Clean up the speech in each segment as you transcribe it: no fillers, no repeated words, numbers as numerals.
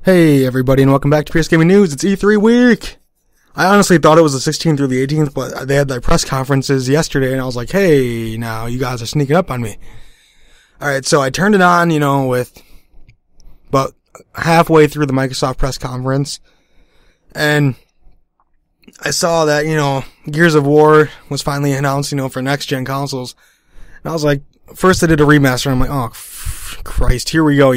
Hey everybody, and welcome back to PS Gaming News. It's E3 week! I honestly thought it was the 16th through the 18th, but they had their press conferences yesterday, and I was like, hey, now you guys are sneaking up on me. Alright, so I turned it on, with about halfway through the Microsoft press conference, and I saw that, Gears of War was finally announced, for next-gen consoles. And I was like, first they did a remaster, and I'm like, oh, Christ, here we go,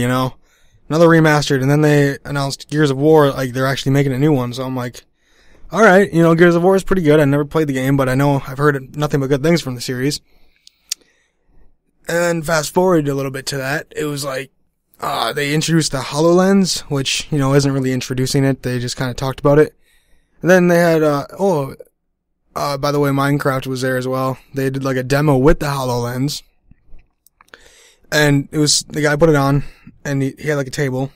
Another remastered, and then they announced Gears of War, like, they're actually making a new one, so I'm like, alright, Gears of War is pretty good. I never played the game, but I've heard nothing but good things from the series. And fast forward a little bit to that, it was like, they introduced the HoloLens, which, isn't really introducing it, they just kind of talked about it. And then they had, by the way, Minecraft was there as well. They did like a demo with the HoloLens. And the guy put it on, and he had like a table.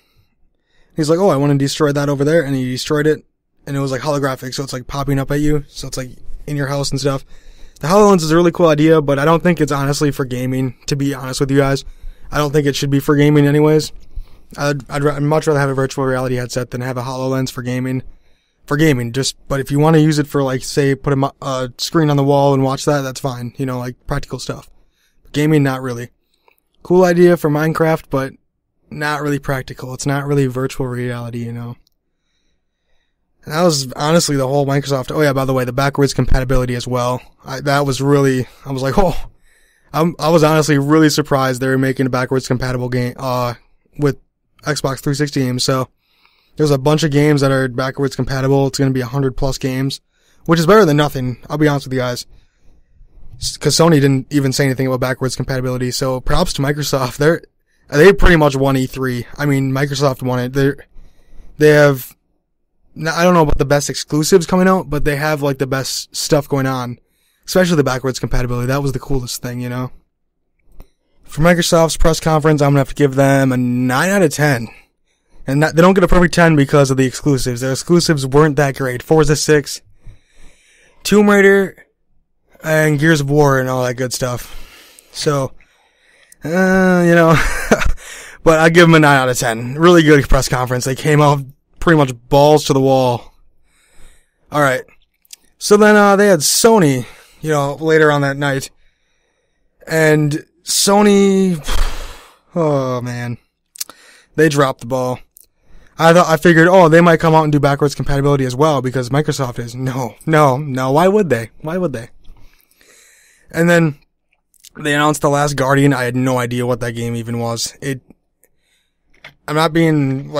He's like, I want to destroy that over there, and he destroyed it, and it was like holographic, so it's like popping up at you, so it's like in your house and stuff. The HoloLens is a really cool idea, but I don't think it's honestly for gaming, to be honest with you guys. I don't think it should be for gaming anyways. I'd much rather have a virtual reality headset than have a HoloLens for gaming. But if you want to use it for, like, say, put a screen on the wall and watch that, that's fine, like practical stuff. Gaming, not really. Cool idea for Minecraft, but not really practical. It's not really virtual reality, And that was honestly the whole Microsoft. Oh yeah, by the way, the backwards compatibility as well. I was like, I was honestly really surprised they were making a backwards compatible game, with Xbox 360 games. So there's a bunch of games that are backwards compatible. It's going to be 100+ games, which is better than nothing. I'll be honest with you guys. Because Sony didn't even say anything about backwards compatibility, so props to Microsoft. They pretty much won E3. I mean, Microsoft won it. They have, I don't know about the best exclusives coming out, but they have like the best stuff going on. Especially the backwards compatibility. That was the coolest thing, For Microsoft's press conference, I'm gonna have to give them a 9 out of 10. And they don't get a perfect 10 because of the exclusives. Their exclusives weren't that great. Forza 6, Tomb Raider, and Gears of War and all that good stuff. So, but I give them a 9 out of 10. Really good press conference. They came out pretty much balls to the wall. Alright. So then, they had Sony, later on that night. And Sony, oh man. They dropped the ball. I figured, they might come out and do backwards compatibility as well because Microsoft is. No. Why would they? And then they announced The Last Guardian. I had no idea what that game even was. I'm not being,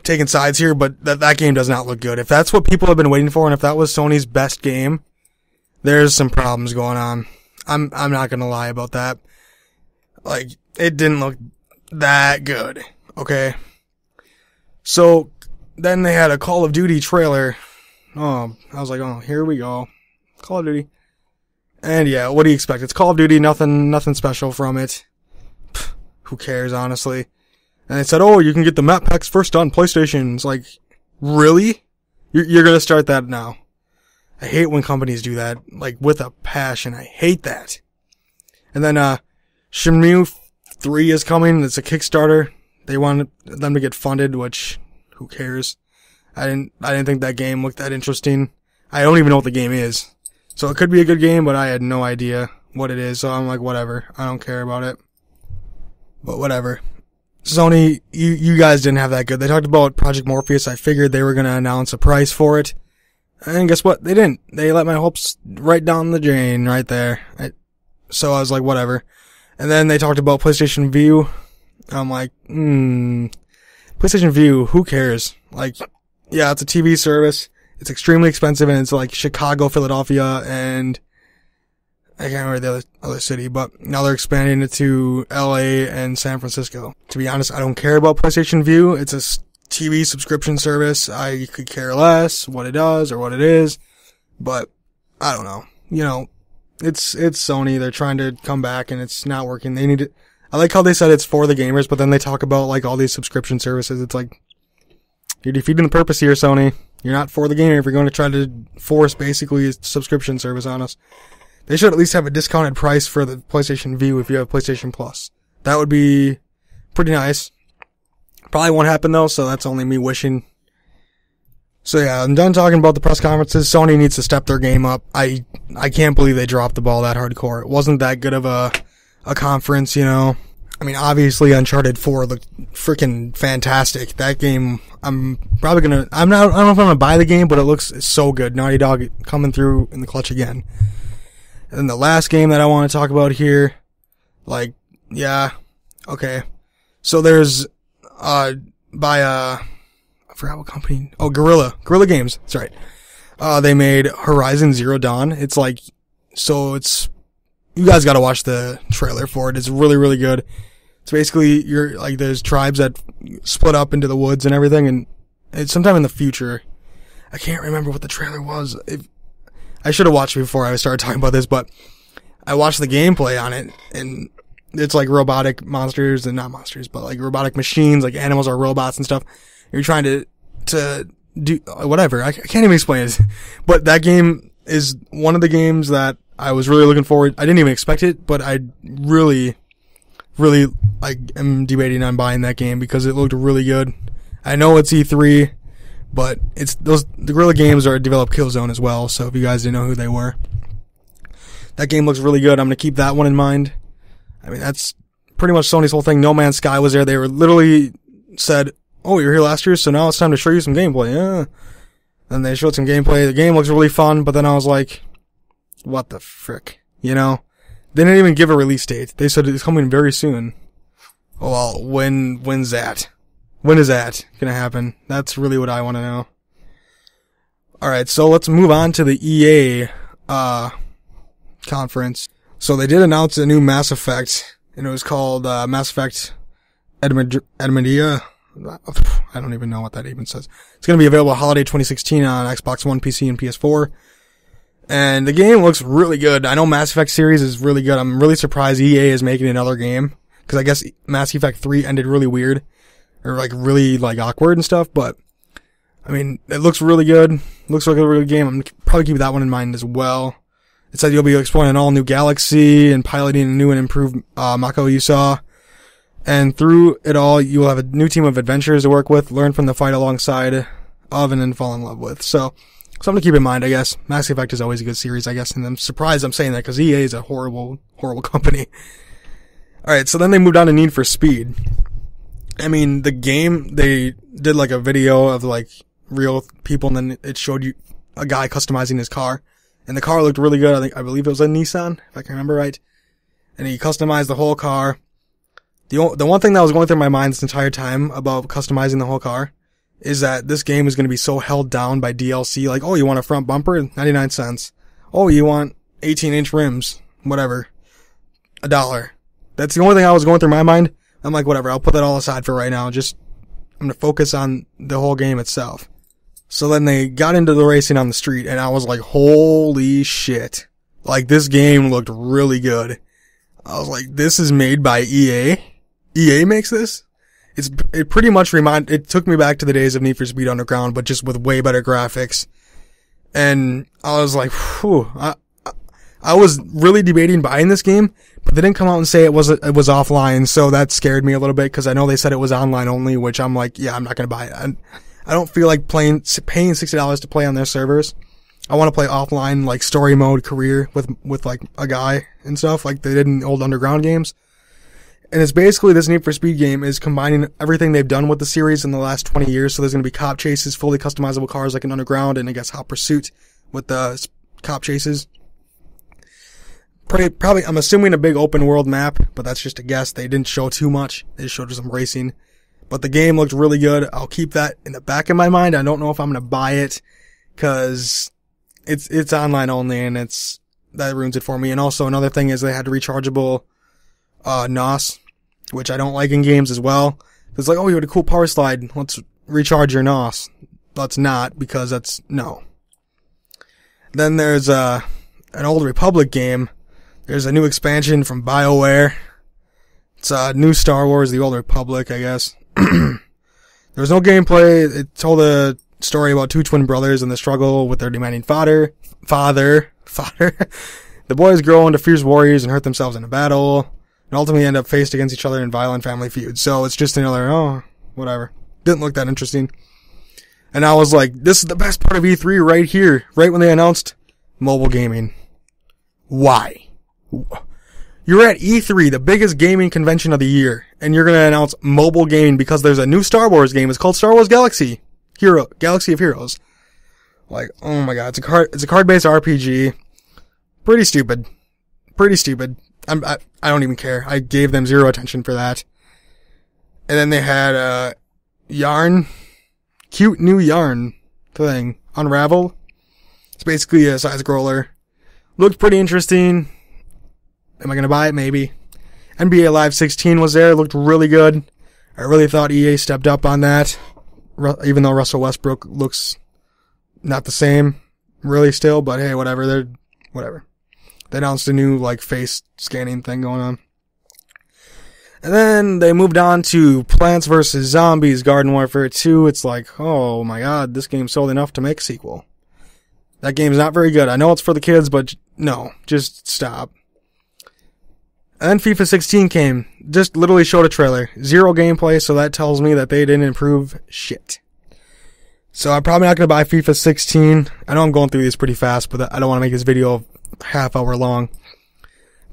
taking sides here, but that game does not look good. If that's what people have been waiting for, and if that was Sony's best game, there's some problems going on. I'm not gonna lie about that. It didn't look that good. Okay? So, then they had a Call of Duty trailer. I was like, here we go. Call of Duty. And yeah, what do you expect? It's Call of Duty, nothing special from it. Pfft, who cares, honestly? And they said, you can get the map packs first on PlayStation. It's like, really? You're gonna start that now? I hate when companies do that, with a passion. I hate that. And then, Shenmue 3 is coming. It's a Kickstarter. They wanted them to get funded, which, who cares? I didn't think that game looked that interesting. I don't even know what the game is. So it could be a good game, but I had no idea what it is, so I'm like, whatever. I don't care about it. But whatever. Sony, you guys didn't have that good. They talked about Project Morpheus. I figured they were gonna announce a price for it. And guess what? They didn't. They let my hopes right down the drain right there. So I was like, whatever. And then they talked about PlayStation Vue. I'm like, PlayStation Vue, who cares? Yeah, it's a TV service. It's extremely expensive, and it's Chicago, Philadelphia, and I can't remember the other city, but now they're expanding it to LA and San Francisco. To be honest, I don't care about PlayStation Vue. It's a TV subscription service. I could care less what it does or what it is, but I don't know. It's Sony. They're trying to come back, and it's not working. They need it. I like how they said it's for the gamers, but then they talk about all these subscription services. It's like, you're defeating the purpose here, Sony. You're not for the gamer if you're going to try to force basically a subscription service on us. They should at least have a discounted price for the PlayStation Vue if you have PlayStation Plus. That would be pretty nice. Probably won't happen though, so that's only me wishing. So yeah, I'm done talking about the press conferences. Sony needs to step their game up. I can't believe they dropped the ball that hardcore. It wasn't that good of a conference, you know. I mean, obviously Uncharted 4 looked freaking fantastic. That game, I don't know if I'm gonna buy the game, but it looks so good. Naughty Dog coming through in the clutch again. And then the last game that I want to talk about here, yeah, okay. So there's, I forgot what company. Oh, Guerrilla Games. That's right. They made Horizon Zero Dawn. You guys gotta watch the trailer for it. It's really, really good. It's basically, there's tribes that split up into the woods and everything, and it's sometime in the future. I can't remember what the trailer was. I should have watched it before I started talking about this, but I watched the gameplay on it, and it's like robotic monsters, and not monsters, but like robotic machines, like animals are robots and stuff. You're trying to do, whatever. I can't even explain it. But that game is one of the games that I was really looking forward. I didn't even expect it, but I really, really, am debating on buying that game because it looked really good. I know it's E3, but the Guerrilla Games are developed Killzone as well, so if you guys didn't know who they were. That game looks really good. I'm gonna keep that one in mind. I mean, that's pretty much Sony's whole thing. No Man's Sky was there. They were literally said, oh, you were here last year, so now it's time to show you some gameplay. Yeah. And they showed some gameplay. The game looks really fun, but then I was like, what the frick? You know? They didn't even give a release date. They said it's coming very soon. Oh, well, when's that? When is that gonna happen? That's really what I want to know. Alright, so let's move on to the EA, conference. So they did announce a new Mass Effect, and it was called, Mass Effect Andromeda. I don't even know what that even says. It's going to be available holiday 2016 on Xbox One, PC, and PS4. And the game looks really good. I know Mass Effect series is really good. I'm really surprised EA is making another game. Because I guess Mass Effect 3 ended really weird. Or really awkward and stuff. But, I mean, it looks really good. Looks like a really good game. I'm going to probably keep that one in mind as well. It said you'll be exploring an all-new galaxy and piloting a new and improved Mako you saw. And through it all, you will have a new team of adventurers to work with, learn from the fight alongside of, and then fall in love with. So something to keep in mind, I guess. Mass Effect is always a good series, I guess, and I'm surprised I'm saying that because EA is a horrible, horrible company. Alright, so then they moved on to Need for Speed. I mean, the game, they did a video of real people, and then it showed you a guy customizing his car. And the car looked really good. I believe it was a Nissan, if I can remember right. And he customized the whole car. The one thing that was going through my mind this entire time about customizing the whole car is that this game is going to be so held down by DLC. Oh, you want a front bumper? 99 cents. Oh, you want 18-inch rims? Whatever. $1. That's the only thing I was going through my mind. I'm like, whatever, I'll put that all aside for right now. I'm going to focus on the whole game itself. So then they got into the racing on the street, and I was like, holy shit. This game looked really good. I was like, this is made by EA? EA makes this? It pretty much it took me back to the days of Need for Speed Underground, but just with way better graphics. And I was like, whew, I was really debating buying this game, but they didn't come out and say it was offline, so that scared me a little bit, because I know they said it was online only, which I'm like, yeah, I'm not gonna buy it. I don't feel like paying $60 to play on their servers. I want to play offline, story mode, career, with a guy and stuff, like they did in old Underground games. And it's basically, this Need for Speed game is combining everything they've done with the series in the last 20 years. So there's going to be cop chases, fully customizable cars like in Underground, and I guess Hot Pursuit with the cop chases. Probably, I'm assuming a big open world map, but that's just a guess. They didn't show too much. They just showed some racing. But the game looked really good. I'll keep that in the back of my mind. I don't know if I'm going to buy it, cause it's online only, and that ruins it for me. And also another thing is they had rechargeable, NOS, which I don't like in games as well. It's oh, you had a cool power slide. Let's recharge your NOS. Let's not, because no. Then there's, an Old Republic game. There's a new expansion from BioWare. It's new Star Wars, The Old Republic, I guess. There was no gameplay. It told a story about two twin brothers and the struggle with their demanding father. The boys grow into fierce warriors and hurt themselves in a battle, and ultimately end up faced against each other in violent family feuds. So it's just another, whatever. Didn't look that interesting. And I was like, this is the best part of E3 right here. Right when they announced mobile gaming. Why? You're at E3, the biggest gaming convention of the year, and you're going to announce mobile gaming because there's a new Star Wars game. It's called Star Wars Galaxy of Heroes. Like, oh my god, it's a card-based RPG. Pretty stupid. I don't even care. I gave them zero attention for that. And then they had Yarn, cute new Yarn thing, Unravel. It's basically a side scroller. Looked pretty interesting. Am I gonna buy it? Maybe. NBA Live 16 was there. Looked really good. I really thought EA stepped up on that. Even though Russell Westbrook looks not the same, really still, but hey, whatever. Whatever. They announced a new, like, face scanning thing going on. And then they moved on to Plants vs. Zombies Garden Warfare 2. It's like, oh my god, this game sold enough to make a sequel. That game's not very good. I know it's for the kids, but no, just stop. And then FIFA 16 came. Just literally showed a trailer. Zero gameplay, so that tells me that they didn't improve shit. So I'm probably not going to buy FIFA 16. I know I'm going through these pretty fast, but I don't want to make this video half hour long.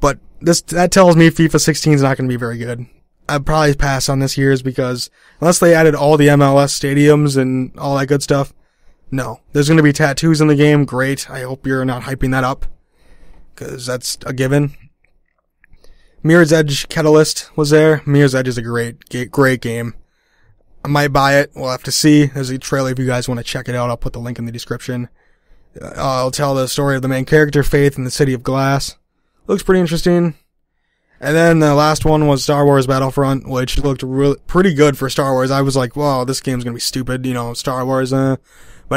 But that tells me FIFA 16 is not going to be very good. I'd probably pass on this year's because unless they added all the MLS stadiums and all that good stuff, no. There's going to be tattoos in the game. Great. I hope you're not hyping that up because that's a given. Mirror's Edge Catalyst was there. Mirror's Edge is a great game. I might buy it. We'll have to see. There's a trailer if you guys want to check it out. I'll put the link in the description. I'll tell the story of the main character, Faith, in the City of Glass. Looks pretty interesting. And then the last one was Star Wars Battlefront, which looked pretty good for Star Wars. I was like, wow, this game's gonna be stupid, Star Wars, But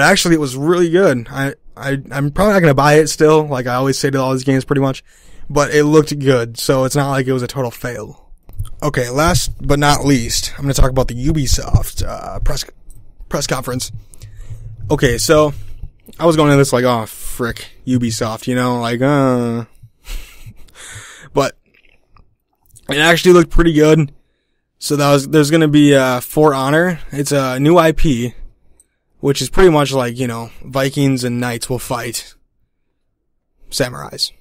actually it was really good. I'm probably not gonna buy it still, like I always say to all these games pretty much. But it looked good, so it's not like it was a total fail. Okay, last but not least, I'm gonna talk about the Ubisoft, press conference. Okay, so, I was going into this like, oh, frick, Ubisoft, But, it actually looked pretty good. So there's gonna be, For Honor. It's a new IP, which is pretty much like, Vikings and knights will fight samurais.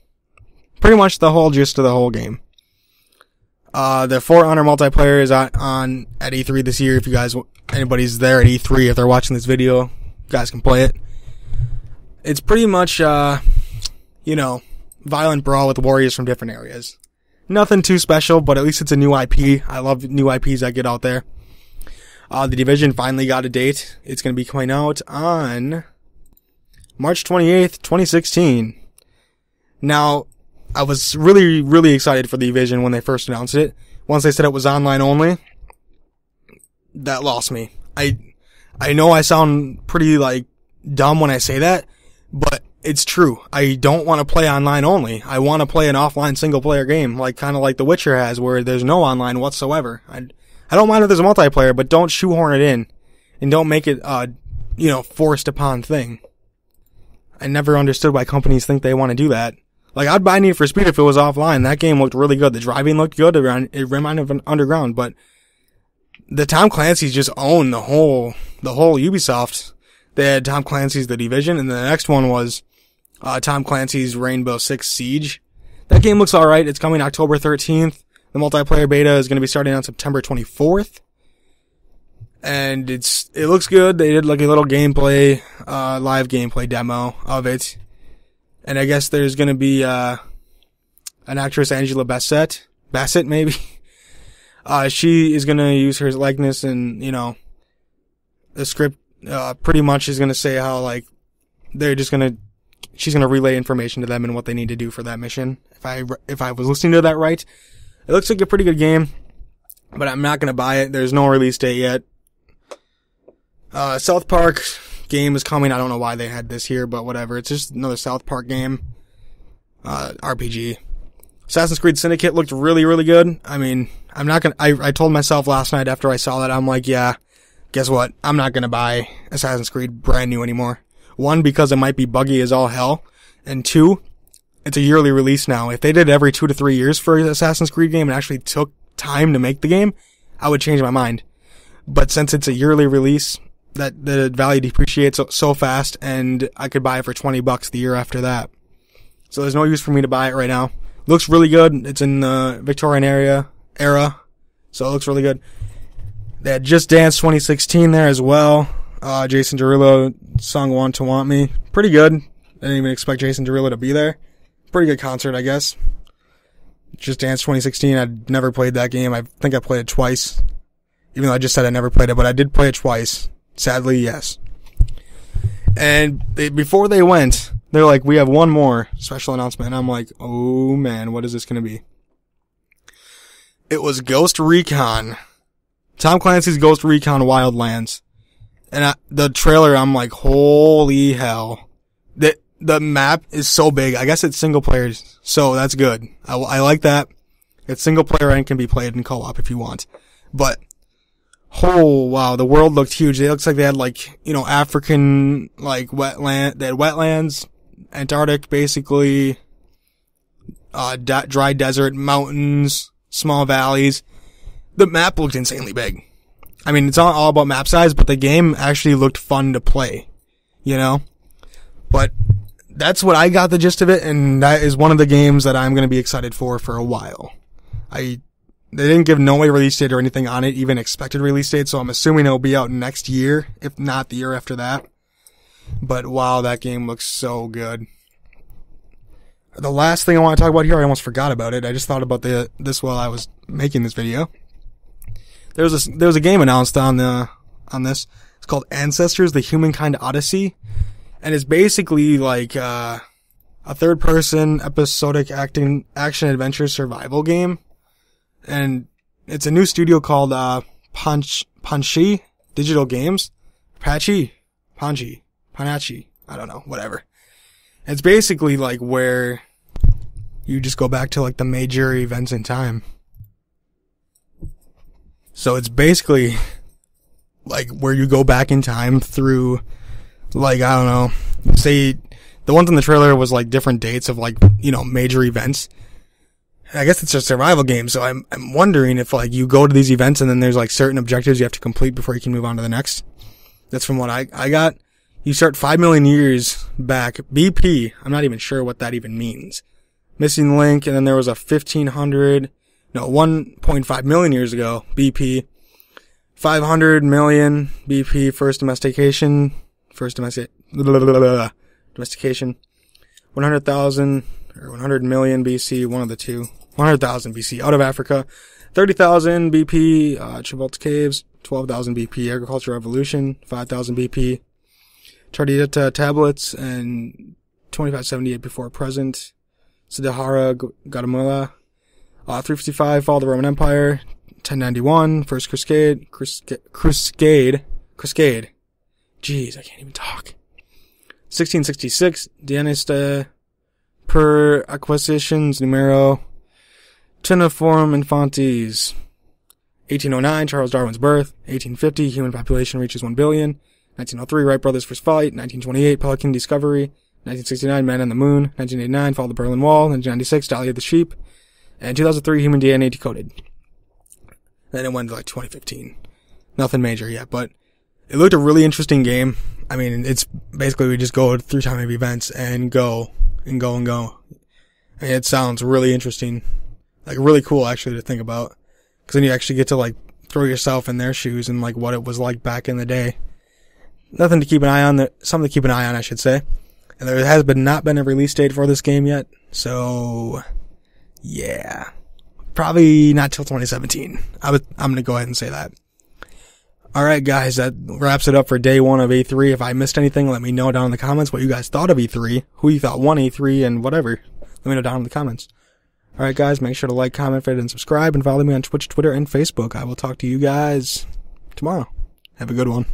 Pretty much the whole gist of the whole game. The For Honor multiplayer is on at E3 this year. If anybody's there at E3, if they're watching this video, you guys can play it. It's pretty much, violent brawl with warriors from different areas. Nothing too special, but at least it's a new IP. I love new IPs that get out there. The Division finally got a date. It's going to be coming out on March 28th, 2016. Now, I was really, really excited for the Division when they first announced it. Once they said it was online only, that lost me. I know I sound pretty, dumb when I say that, but it's true. I don't want to play online only. I want to play an offline single-player game, kind of like The Witcher has, where there's no online whatsoever. I don't mind if there's a multiplayer, but don't shoehorn it in, and don't make it, forced upon thing. I never understood why companies think they want to do that. I'd buy Need for Speed if it was offline. That game looked really good. The driving looked good. It reminded of an Underground, but the Tom Clancy's just own the whole Ubisoft. They had Tom Clancy's The Division, and the next one was, Tom Clancy's Rainbow Six Siege. That game looks alright. It's coming October 13th. The multiplayer beta is going to be starting on September 24th. And it looks good. They did a little gameplay, live gameplay demo of it. And I guess there's gonna be, an actress, Angela Bassett maybe. She is gonna use her likeness and, the script, pretty much is gonna say how, she's gonna relay information to them and what they need to do for that mission. If I was listening to that right. It looks like a pretty good game, but I'm not gonna buy it. There's no release date yet. South Park game is coming. I don't know why they had this here, but whatever. It's just another South Park game. RPG. Assassin's Creed Syndicate looked really, really good. I mean, I'm not gonna, I told myself last night after I saw that, I'm like, yeah, guess what? I'm not gonna buy Assassin's Creed brand new anymore. One, because it might be buggy as all hell. And two, it's a yearly release now. If they did every 2 to 3 years for an Assassin's Creed game and actually took time to make the game, I would change my mind. But since it's a yearly release, that the value depreciates so fast, and I could buy it for $20 the year after that. So there's no use for me to buy it right now. Looks really good. It's in the Victorian era, so it looks really good. They had Just Dance 2016 there as well. Jason Derulo sung Want to Want Me. Pretty good. I didn't even expect Jason Derulo to be there. Pretty good concert, I guess. Just Dance 2016, I'd never played that game. I think I played it twice. Even though I just said I never played it, but I did play it twice. Sadly, yes. And before they went, they're like, we have one more special announcement. And I'm like, oh man, what is this going to be? It was Ghost Recon. Tom Clancy's Ghost Recon Wildlands. And the trailer, I'm like, holy hell. The map is so big. I guess it's single player, so that's good. I like that. It's single player and can be played in co-op if you want. But, oh wow, the world looked huge. It looks like they had like, African, like they had wetlands, Antarctic basically, dry desert, mountains, small valleys. The map looked insanely big. I mean, it's not all about map size, but the game actually looked fun to play, But that's what I got the gist of it, and that is one of the games that I'm going to be excited for a while. They didn't give no release date or anything on it, even expected release date, so I'm assuming it'll be out next year, if not the year after that. But wow, that game looks so good. The last thing I want to talk about here, I almost forgot about it. I just thought about this while I was making this video. There was a game announced on this. It's called Ancestors: The Humankind Odyssey. And it's basically like a third-person episodic action-adventure survival game. And it's a new studio called Panchi Digital Games. Panchi, I don't know, whatever. It's basically like where you just go back to like the major events in time. So it's basically like where you go back in time through, like, I don't know, say the ones in the trailer was like different dates of like, major events. I guess it's a survival game, so I'm wondering if like you go to these events and then there's like certain objectives you have to complete before you can move on to the next. That's from what I got. You start 5 million years back. BP, I'm not even sure what that even means. Missing link, and then there was a 1.5 million years ago, BP. 500 million BP, first domestication. 100,000 or 100 million BC, one of the two. 100,000 BC, out of Africa. 30,000 BP, Travolta Caves. 12,000 BP, Agriculture Revolution. 5,000 BP, Tardita tablets, and 2578 before present. Sahara, Guatemala. 355, Fall of the Roman Empire. 1091, First Crusade. Jeez, I can't even talk. 1666, Dianista per Acquisitions Numero Teniform Infantes. 1809, Charles Darwin's birth. 1850, human population reaches 1 billion. 1903, Wright brothers first flight. 1928, Pelican discovery. 1969, Man on the Moon. 1989, Fall of the Berlin Wall. 1996, Dolly of the Sheep. And 2003, human DNA decoded. Then it went to like 2015. Nothing major yet, but it looked a really interesting game. I mean, it's basically we just go through time of events and go. I mean, it sounds really interesting. Like really cool actually to think about. Cause then you actually get to like throw yourself in their shoes and like what it was like back in the day. Something to keep an eye on, I should say. And there has not been a release date for this game yet. So, yeah. Probably not till 2017. I'm gonna go ahead and say that. Alright guys, that wraps it up for day 1 of E3. If I missed anything, let me know down in the comments what you guys thought of E3, who you thought won E3, and whatever. Let me know down in the comments. Alright guys, make sure to like, comment, favorite, and subscribe, and follow me on Twitch, Twitter, and Facebook. I will talk to you guys tomorrow. Have a good one.